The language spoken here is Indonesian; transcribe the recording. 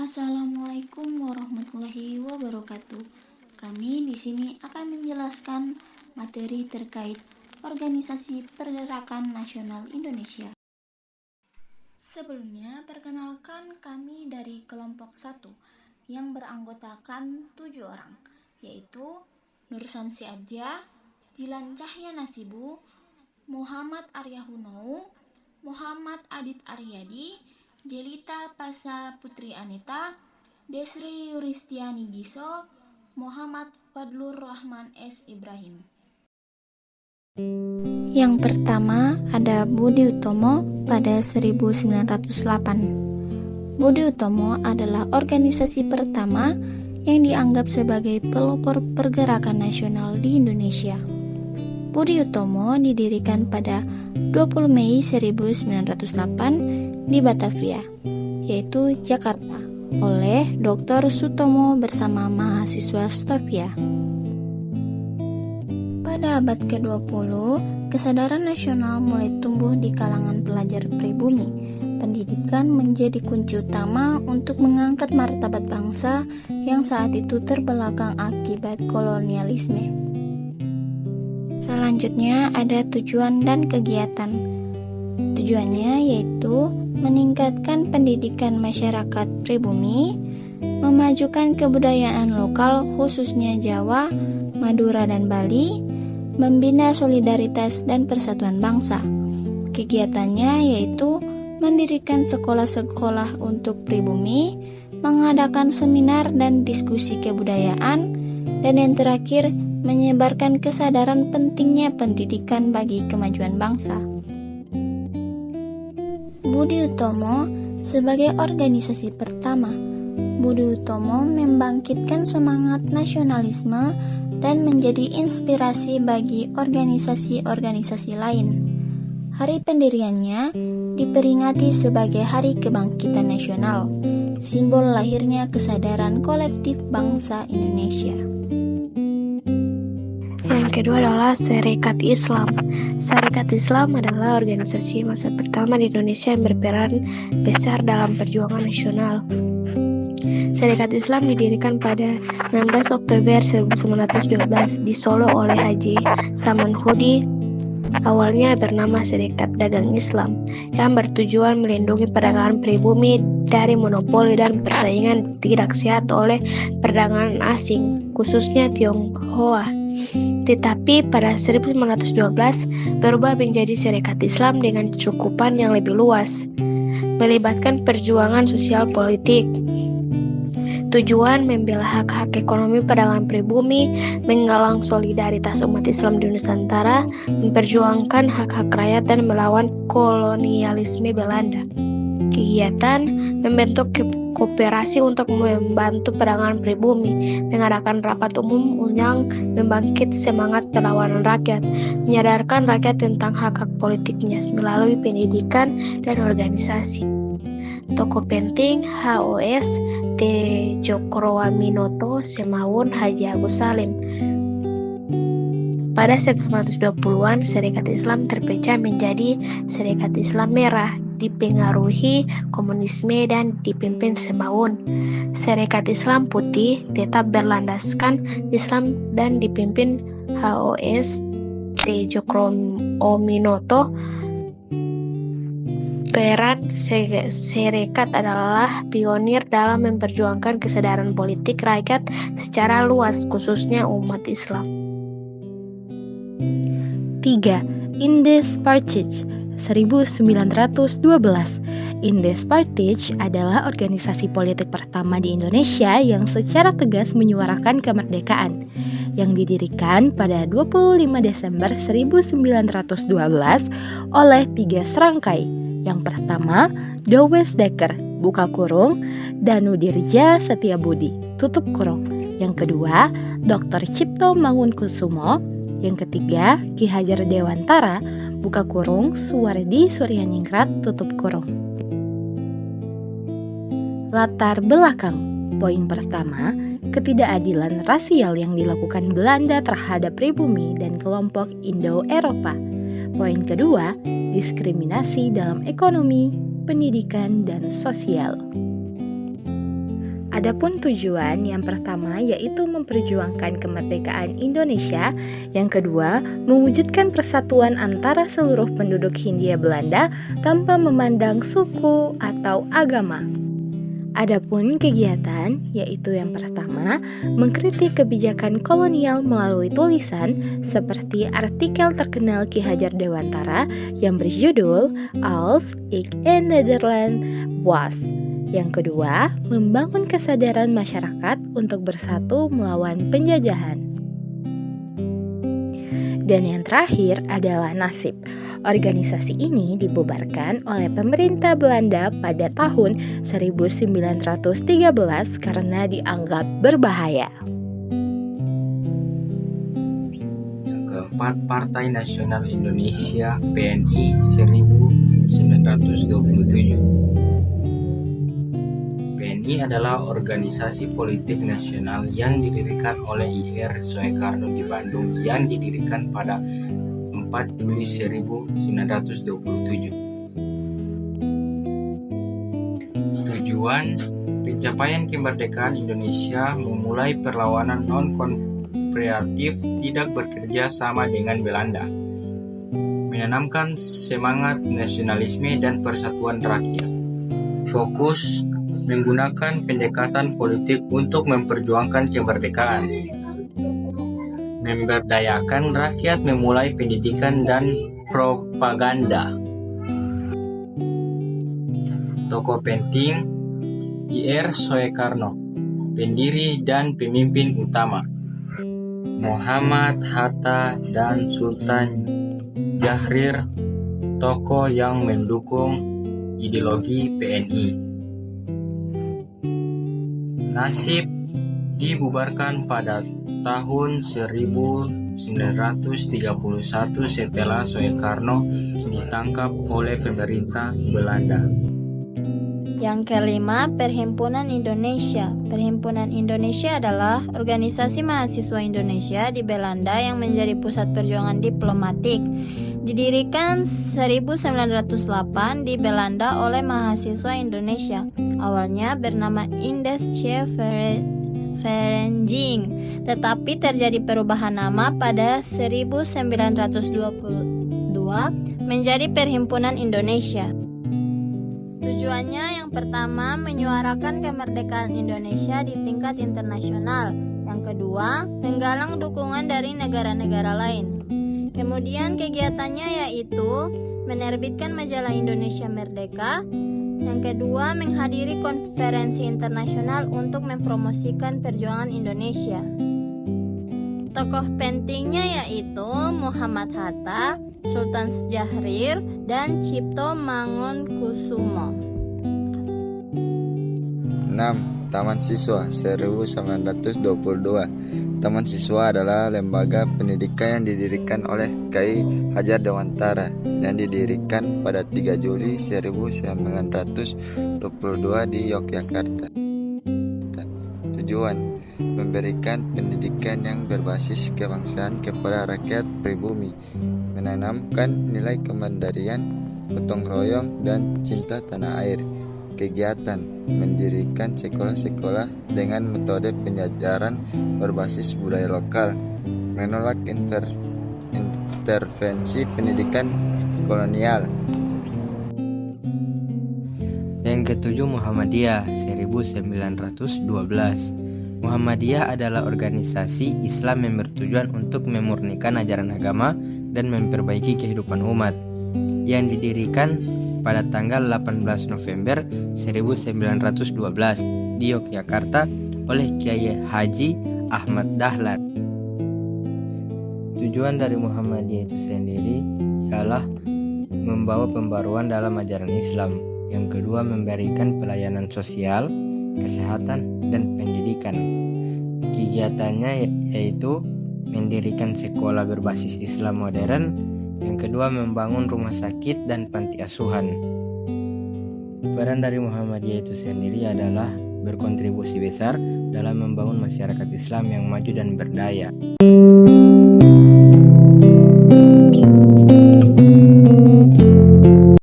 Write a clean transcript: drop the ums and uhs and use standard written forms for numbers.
Assalamualaikum warahmatullahi wabarakatuh. Kami di sini akan menjelaskan materi terkait Organisasi Pergerakan Nasional Indonesia. Sebelumnya, perkenalkan kami dari kelompok 1 yang beranggotakan 7 orang, yaitu Nur Samsi Adja, Jilan Cahya Nasibu, Muhammad Arya Hunou, Muhammad Adit Aryadi, Jelita Pasa Putri Aneta, Desri Yuristiani Giso, Muhammad Fadlur Rahman S. Ibrahim. Yang pertama ada Budi Utomo pada 1908. Budi Utomo adalah organisasi pertama yang dianggap sebagai pelopor pergerakan nasional di Indonesia. Budi Utomo didirikan pada 20 Mei 1908 di Batavia, yaitu Jakarta, oleh Dr. Sutomo bersama mahasiswa Stovia. Pada abad ke-20, kesadaran nasional mulai tumbuh di kalangan pelajar pribumi. Pendidikan menjadi kunci utama untuk mengangkat martabat bangsa yang saat itu terbelakang akibat kolonialisme. Selanjutnya ada tujuan dan kegiatan. Tujuannya yaitu meningkatkan pendidikan masyarakat pribumi, memajukan kebudayaan lokal khususnya Jawa, Madura dan Bali, membina solidaritas dan persatuan bangsa. Kegiatannya yaitu mendirikan sekolah-sekolah untuk pribumi, mengadakan seminar dan diskusi kebudayaan, dan yang terakhir menyebarkan kesadaran pentingnya pendidikan bagi kemajuan bangsa. Budi Utomo sebagai organisasi pertama, Budi Utomo membangkitkan semangat nasionalisme dan menjadi inspirasi bagi organisasi-organisasi lain. Hari pendiriannya diperingati sebagai Hari Kebangkitan Nasional, simbol lahirnya kesadaran kolektif bangsa Indonesia. Yang kedua adalah Sarekat Islam. Sarekat Islam adalah organisasi massa pertama di Indonesia yang berperan besar dalam perjuangan nasional. Sarekat Islam didirikan pada 16 Oktober 1912 di Solo oleh Haji Samanhudi. Awalnya bernama Sarekat Dagang Islam yang bertujuan melindungi perdagangan pribumi dari monopoli dan persaingan tidak sehat oleh perdagangan asing, khususnya Tionghoa. Tetapi pada 1912 berubah menjadi Sarekat Islam dengan cakupan yang lebih luas, melibatkan perjuangan sosial politik. Tujuan membela hak-hak ekonomi perdagangan pribumi, menggalang solidaritas umat Islam di Nusantara, memperjuangkan hak-hak rakyat dan melawan kolonialisme Belanda. Kegiatan membentuk kooperasi untuk membantu perdagangan pribumi, mengadakan rapat umum yang membangkit semangat perlawanan rakyat, menyadarkan rakyat tentang hak-hak politiknya melalui pendidikan dan organisasi. Tokoh penting HOS Tjokroaminoto Semaun Haji Agus Salim. Pada 1920-an, Sarekat Islam terpecah menjadi Sarekat Islam Merah, dipengaruhi komunisme dan dipimpin Semaun. Sarekat Islam Putih tetap berlandaskan Islam dan dipimpin HOS Tjokroaminoto. Peran Sarekat adalah pionir dalam memperjuangkan kesadaran politik rakyat secara luas, khususnya umat Islam. 3. Indespartij 1912. Indespartij adalah organisasi politik pertama di Indonesia yang secara tegas menyuarakan kemerdekaan, yang didirikan pada 25 Desember 1912 oleh 3 serangkai. Yang pertama, Douwes Dekker, buka kurung, Danudirja Setiabudi, tutup kurung. Yang kedua, Dr. Cipto Mangunkusumo. Yang ketiga, Ki Hajar Dewantara, buka kurung, Suwardi Suryaningrat, tutup kurung. Latar belakang. Poin pertama, ketidakadilan rasial yang dilakukan Belanda terhadap pribumi dan kelompok Indo-Eropa. Poin kedua, diskriminasi dalam ekonomi, pendidikan, dan sosial. Adapun tujuan yang pertama yaitu memperjuangkan kemerdekaan Indonesia, yang kedua mewujudkan persatuan antara seluruh penduduk Hindia Belanda tanpa memandang suku atau agama. Adapun kegiatan yaitu yang pertama mengkritik kebijakan kolonial melalui tulisan seperti artikel terkenal Ki Hajar Dewantara yang berjudul Als ik in Nederland was. Yang kedua, membangun kesadaran masyarakat untuk bersatu melawan penjajahan. Dan yang terakhir adalah Nasib. Organisasi ini dibubarkan oleh pemerintah Belanda pada tahun 1913 karena dianggap berbahaya. Yang keempat, Partai Nasional Indonesia PNI 1927. PNI adalah organisasi politik nasional yang didirikan oleh IR Soekarno di Bandung yang didirikan pada 4 Juli 1927. Tujuan pencapaian kemerdekaan Indonesia memulai perlawanan non-kooperatif tidak bekerja sama dengan Belanda, menanamkan semangat nasionalisme dan persatuan rakyat, fokus menggunakan pendekatan politik untuk memperjuangkan kemerdekaan, memberdayakan rakyat memulai pendidikan dan propaganda. Tokoh penting IR Soekarno, pendiri dan pemimpin utama Muhammad Hatta dan Sultan Syahrir, tokoh yang mendukung ideologi PNI. Nasib dibubarkan pada tahun 1931 setelah Soekarno ditangkap oleh pemerintah Belanda. Yang kelima, Perhimpunan Indonesia. Perhimpunan Indonesia adalah organisasi mahasiswa Indonesia di Belanda yang menjadi pusat perjuangan diplomatik. Didirikan 1908 di Belanda oleh mahasiswa Indonesia. Awalnya bernama Indische Vereniging, tetapi terjadi perubahan nama pada 1922 menjadi Perhimpunan Indonesia. Tujuannya yang pertama menyuarakan kemerdekaan Indonesia di tingkat internasional. Yang kedua, menggalang dukungan dari negara-negara lain. Kemudian kegiatannya yaitu menerbitkan majalah Indonesia Merdeka. Yang kedua, menghadiri konferensi internasional untuk mempromosikan perjuangan Indonesia. Tokoh pentingnya yaitu Muhammad Hatta, Sultan Syahrir, dan Cipto Mangunkusumo. 6. Taman Siswa 1922. Taman Siswa adalah lembaga pendidikan yang didirikan oleh Ki Hajar Dewantara yang didirikan pada 3 Juli 1922 di Yogyakarta. Tujuan memberikan pendidikan yang berbasis kebangsaan kepada rakyat pribumi, menanamkan nilai kemandirian, gotong royong, dan cinta tanah air. Kegiatan mendirikan sekolah-sekolah dengan metode penjajaran berbasis budaya lokal, menolak intervensi pendidikan kolonial. Yang ketujuh, Muhammadiyah 1912. Muhammadiyah adalah organisasi Islam yang bertujuan untuk memurnikan ajaran agama dan memperbaiki kehidupan umat, yang didirikan pada tanggal 18 November 1912 di Yogyakarta oleh Kiai Haji Ahmad Dahlan. Tujuan dari Muhammadiyah itu sendiri ialah membawa pembaruan dalam ajaran Islam. Yang kedua, memberikan pelayanan sosial, kesehatan, dan pendidikan. Kegiatannya yaitu mendirikan sekolah berbasis Islam modern. Yang kedua, membangun rumah sakit dan panti asuhan. Peran dari Muhammadiyah itu sendiri adalah berkontribusi besar dalam membangun masyarakat Islam yang maju dan berdaya.